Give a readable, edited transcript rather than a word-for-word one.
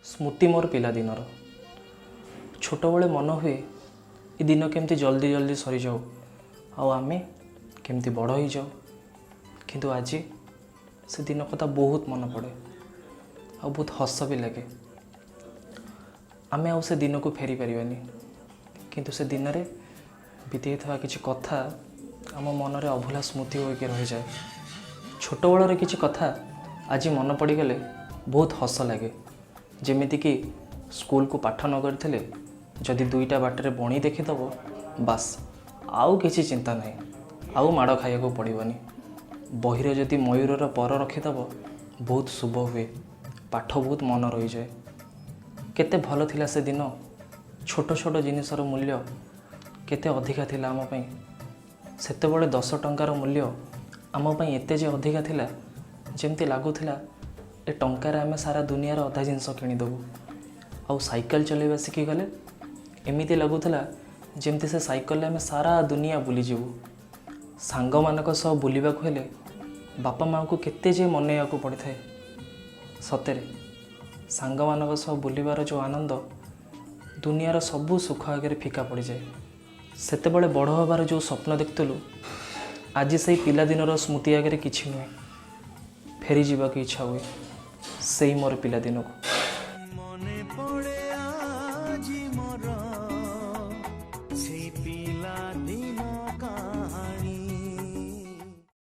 स्मृति मोर पिलादिनर छोटबले मन हुए ये दिन केमती जल्दी जल्दी सरी जाऊ आमे केमती बड़ हो जाऊ किंतु आज से दिन कथा बहुत मन पड़े आ बहुत हस भी लगे। आमे से दिन को फेरी पारिबानी किंतु से दिन में बीती था किसी कथा आम मन में अभुला स्मृति होकर रही जाए। छोट बलर किसी कथा आज मन पड़गले बहुत हस लगे। जेमिति कि स्कूल को पाठ न करथिले जदि दुईटा बाटर बणी देखीदब बास आउ किसी चिंता नहीं, आउ माड़ खाया को पड़ोनी। बहिरे जदि मयूरर पर रखीदब बहुत शुभ हुए, पाठ बहुत मन रही जाए। केते भल थिला से दिन, छोट छोट जिनिसर मूल्य केते अधिका थिला आम पई। सेतेबेले 10 टंकार मूल्य आम पई एते जे अधिका थिला जेमती लागुथिला ए टंकार आमे सारा दुनियार अधा जिनस किनिदेबू। आउ साइकेल चलेबा शिखीगले एमती लगुला जमती से साइकेल आमे सारा दुनिया बुलीजीवु। सांग मानक सह बुलिबाकु हेले बापा माँ को केते जे मनैयाकु पड़े। सतेरे सांग मानक सह बुलिबार जो आनंद दुनियार सबू सुख आगे फिका पड़ जाए। सेतेबेले बड़ हबार जो स्वप्न देखुलु आज से पिलादिनर स्मृति आगे किछि नुहे, फेरी जावाक इच्छा हुए से मोर पिलादिन को।